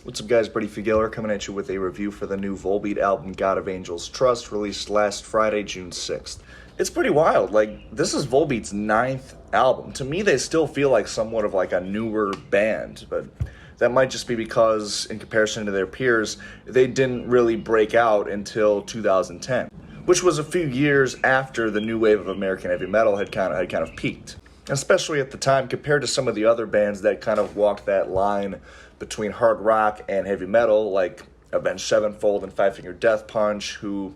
What's up, guys? Brady Figueler coming at you with a review for the new Volbeat album, God of Angels Trust, released last Friday, June 6th. It's pretty wild. This is Volbeat's 9th album. To me, they still feel like somewhat of like a newer band, but that might just be because, in comparison to their peers, they didn't really break out until 2010, which was a few years after the new wave of American heavy metal had kind of peaked. Especially at the time, compared to some of the other bands that kind of walked that line between hard rock and heavy metal, like Avenged Sevenfold and Five Finger Death Punch, who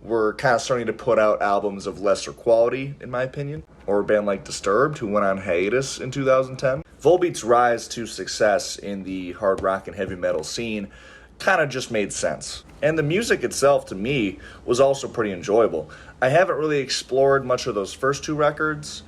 were kind of starting to put out albums of lesser quality, in my opinion. Or a band like Disturbed, who went on hiatus in 2010. Volbeat's rise to success in the hard rock and heavy metal scene kind of just made sense. And the music itself, to me, was also pretty enjoyable. I haven't really explored much of those first two records,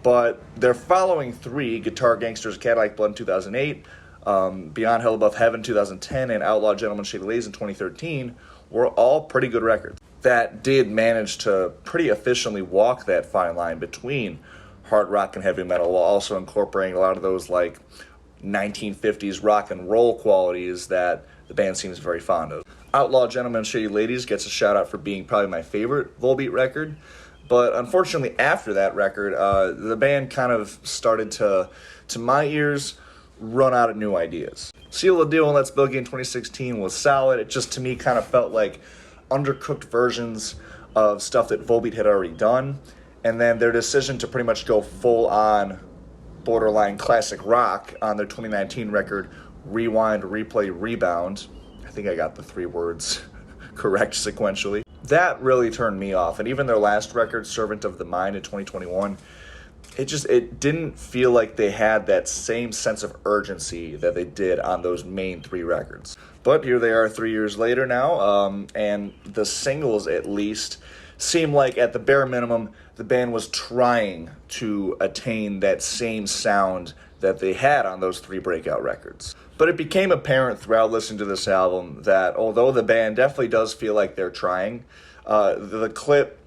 but their following three, Guitar Gangsters, Cadillac Blood in 2008, Beyond Hell Above Heaven 2010, and Outlaw Gentlemen Shady Ladies in 2013, were all pretty good records that did manage to pretty efficiently walk that fine line between hard rock and heavy metal, while also incorporating a lot of those 1950s rock and roll qualities that the band seems very fond of. Outlaw Gentlemen Shady Ladies gets a shout out for being probably my favorite Volbeat record. But unfortunately, after that record, the band kind of started to my ears, run out of new ideas. Seal the Deal and Let's Boogie in 2016 was solid. It just, to me, kind of felt like undercooked versions of stuff that Volbeat had already done. And then their decision to pretty much go full-on borderline classic rock on their 2019 record, Rewind, Replay, Rebound. I think I got the three words correct sequentially. That really turned me off. And even their last record, Servant of the Mind in 2021, it didn't feel like they had that same sense of urgency that they did on those main three records. But here they are 3 years later now, and the singles at least seem like, at the bare minimum, the band was trying to attain that same sound that they had on those three breakout records. But it became apparent throughout listening to this album that although the band definitely does feel like they're trying, the clip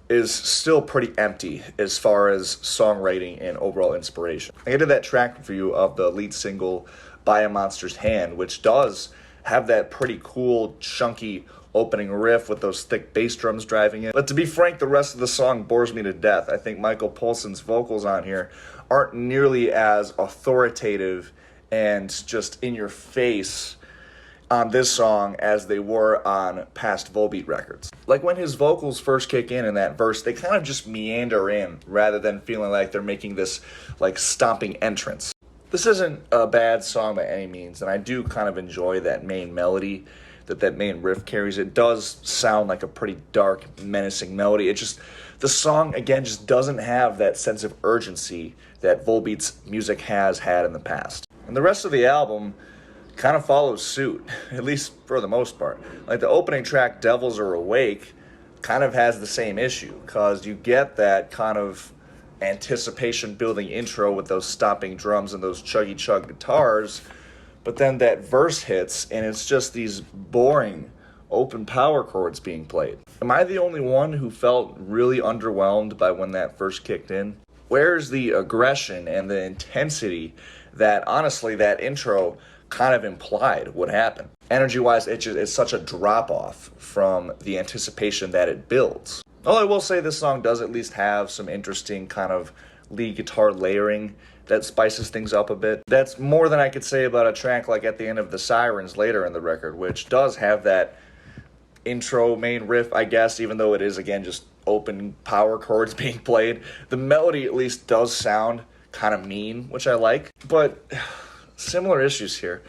is still pretty empty as far as songwriting and overall inspiration. I did that track review of the lead single, By a Monster's Hand, which does have that pretty cool, chunky opening riff with those thick bass drums driving it. But to be frank, the rest of the song bores me to death. I think Michael Poulsen's vocals on here aren't nearly as authoritative and just in your face on this song as they were on past Volbeat records. Like when his vocals first kick in that verse, they kind of just meander in rather than feeling like they're making this stomping entrance. This isn't a bad song by any means, and I do kind of enjoy that main melody that main riff carries. It does sound like a pretty dark, menacing melody. The song, again, just doesn't have that sense of urgency that Volbeat's music has had in the past. And the rest of the album kind of follows suit, at least for the most part. Like the opening track, Devils Are Awake, kind of has the same issue, because you get that kind of anticipation building intro with those stomping drums and those chuggy chug guitars, but then that verse hits and it's just these boring open power chords being played. Am I the only one who felt really underwhelmed by when that first kicked in? Where's the aggression and the intensity that, honestly, that intro kind of implied would happen? Energy-wise, it's such a drop-off from the anticipation that it builds. Although I will say this song does at least have some interesting kind of lead guitar layering that spices things up a bit. That's more than I could say about a track like at the end of The Sirens later in the record, which does have that intro main riff, I guess, even though it is, again, just open power chords being played. The melody at least does sound kind of mean, which I like. But similar issues here.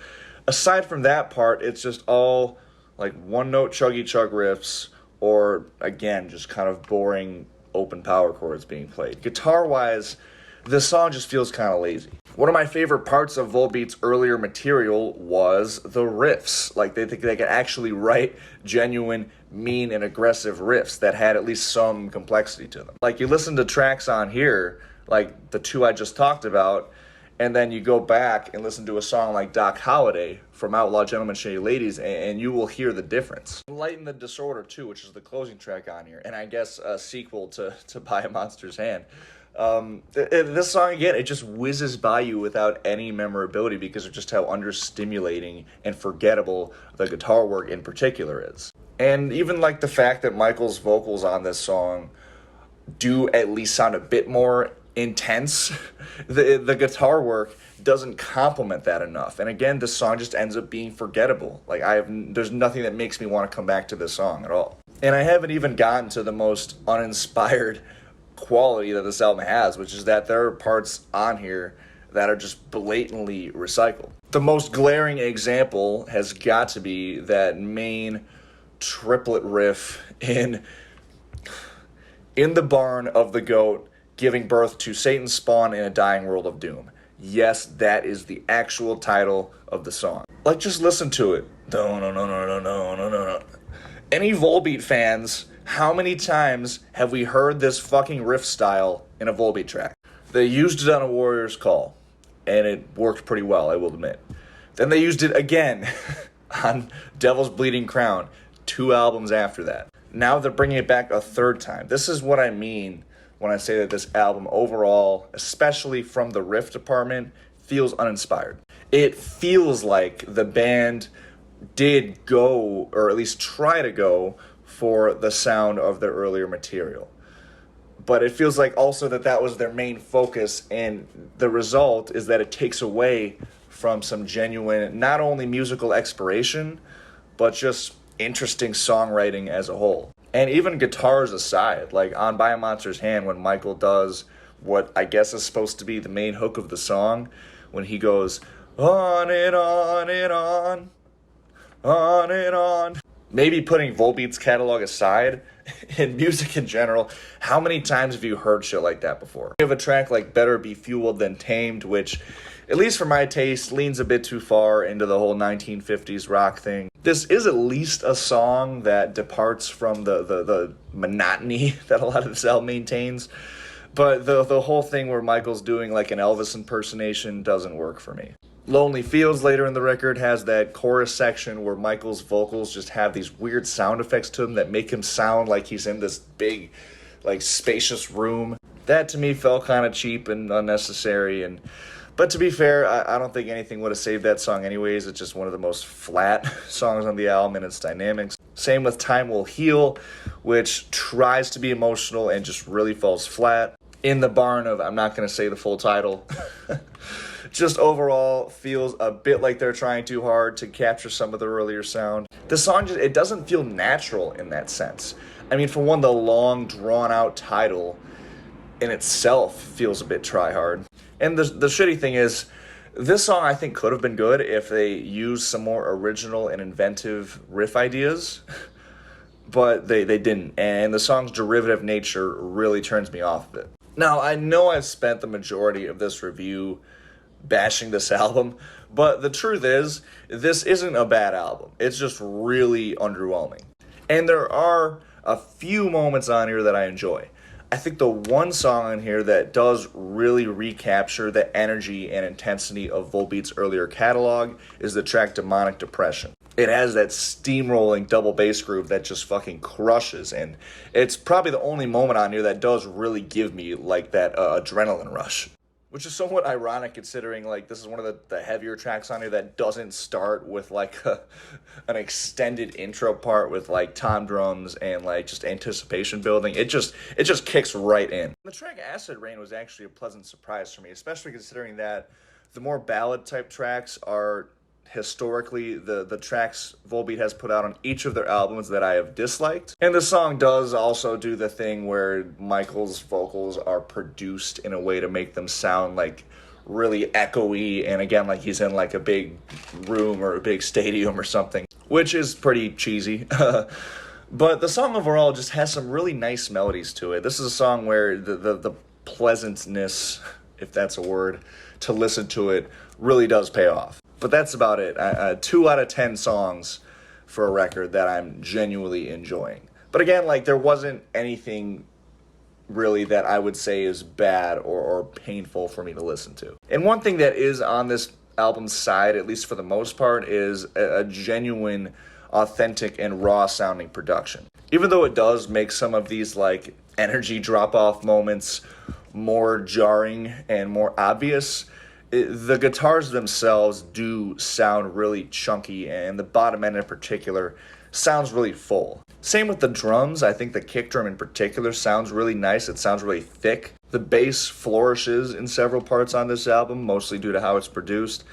Aside from that part, it's just all one-note chuggy chug riffs, or, again, just kind of boring open power chords being played. Guitar-wise, the song just feels kind of lazy. One of my favorite parts of Volbeat's earlier material was the riffs. They think they could actually write genuine, mean, and aggressive riffs that had at least some complexity to them. You listen to tracks on here, like the two I just talked about, and then you go back and listen to a song like Doc Holliday from Outlaw Gentlemen Shady Ladies, and you will hear the difference. Lighten the Disorder 2, which is the closing track on here, and I guess a sequel to By a Monster's Hand, This song, again, it just whizzes by you without any memorability because of just how understimulating and forgettable the guitar work in particular is. And even like the fact that Michael's vocals on this song do at least sound a bit more intense, the guitar work doesn't complement that enough. And again, this song just ends up being forgettable. Like there's nothing that makes me want to come back to this song at all. And I haven't even gotten to the most uninspired quality that this album has, which is that there are parts on here that are just blatantly recycled. The most glaring example has got to be that main triplet riff in the barn of the goat giving birth to Satan's spawn in a dying world of doom. Yes, that is the actual title of the song. Like, just listen to it. No, no, no, no, no, no, no, no. Any Volbeat fans, how many times have we heard this fucking riff style in a Volbeat track? They used it on A Warrior's Call, and it worked pretty well, I will admit. Then they used it again on Devil's Bleeding Crown, 2 albums after that. Now they're bringing it back a third time. This is what I mean when I say that this album overall, especially from the riff department, feels uninspired. It feels like the band did go, or at least try to go, for the sound of their earlier material. But it feels like also that was their main focus, and the result is that it takes away from some genuine, not only musical exploration, but just interesting songwriting as a whole. And even guitars aside, like on By a Monster's Hand, when Michael does what I guess is supposed to be the main hook of the song, when he goes, on and on and on, on and on. Maybe putting Volbeat's catalog aside, in music in general, how many times have you heard shit like that before? You have a track like Better Be Fueled Than Tamed, which, at least for my taste, leans a bit too far into the whole 1950s rock thing. This is at least a song that departs from the monotony that a lot of this album maintains. But the whole thing where Michael's doing like an Elvis impersonation doesn't work for me. Lonely Fields later in the record has that chorus section where Michael's vocals just have these weird sound effects to them that make him sound like he's in this big, like, spacious room. That to me felt kind of cheap and unnecessary. But to be fair, I don't think anything would have saved that song anyways. It's just one of the most flat songs on the album in its dynamics. Same with Time Will Heal, which tries to be emotional and just really falls flat. In the Barn of, I'm not going to say the full title, just overall feels a bit like they're trying too hard to capture some of the earlier sound. The song, it doesn't feel natural in that sense. I mean, for one, the long, drawn-out title in itself feels a bit try-hard. And the shitty thing is, this song I think could have been good if they used some more original and inventive riff ideas, but they didn't. And the song's derivative nature really turns me off of it. Now, I know I've spent the majority of this review bashing this album, but the truth is, this isn't a bad album. It's just really underwhelming. And there are a few moments on here that I enjoy. I think the one song on here that does really recapture the energy and intensity of Volbeat's earlier catalog is the track Demonic Depression. It has that steamrolling double bass groove that just fucking crushes, and it's probably the only moment on here that does really give me like that adrenaline rush. Which is somewhat ironic considering like this is one of the heavier tracks on here that doesn't start with like an extended intro part with like tom drums and like just anticipation building. It just kicks right in. The track Acid Rain was actually a pleasant surprise for me, especially considering that the more ballad type tracks are historically the tracks Volbeat has put out on each of their albums that I have disliked. And the song does also do the thing where Michael's vocals are produced in a way to make them sound like really echoey and again like he's in like a big room or a big stadium or something, which is pretty cheesy. But the song overall just has some really nice melodies to it. This is a song where the pleasantness, if that's a word, to listen to it really does pay off. But that's about it. 2 out of 10 songs for a record that I'm genuinely enjoying. But again, like there wasn't anything really that I would say is bad or painful for me to listen to. And one thing that is on this album's side, at least for the most part, is a genuine, authentic, and raw sounding production. Even though it does make some of these like energy drop-off moments more jarring and more obvious. The guitars themselves do sound really chunky, and the bottom end in particular sounds really full. Same with the drums. I think the kick drum in particular sounds really nice. It sounds really thick. The bass flourishes in several parts on this album, mostly due to how it's produced.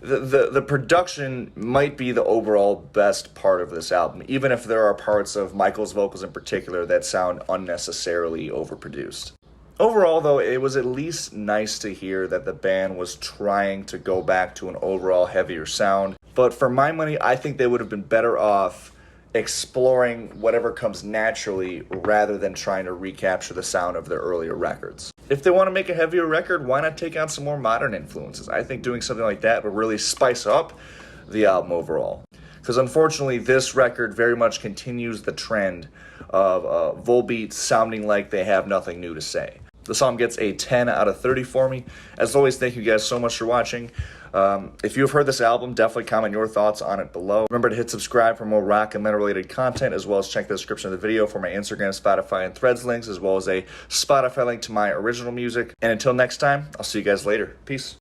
The production might be the overall best part of this album, even if there are parts of Michael's vocals in particular that sound unnecessarily overproduced. Overall, though, it was at least nice to hear that the band was trying to go back to an overall heavier sound. But for my money, I think they would have been better off exploring whatever comes naturally rather than trying to recapture the sound of their earlier records. If they want to make a heavier record, why not take on some more modern influences? I think doing something like that would really spice up the album overall. Because unfortunately, this record very much continues the trend of Volbeat sounding like they have nothing new to say. The song gets a 10 out of 30 for me. As always, thank you guys so much for watching. If you've heard this album, definitely comment your thoughts on it below. Remember to hit subscribe for more rock and metal-related content, as well as check the description of the video for my Instagram, Spotify, and Threads links, as well as a Spotify link to my original music. And until next time, I'll see you guys later. Peace.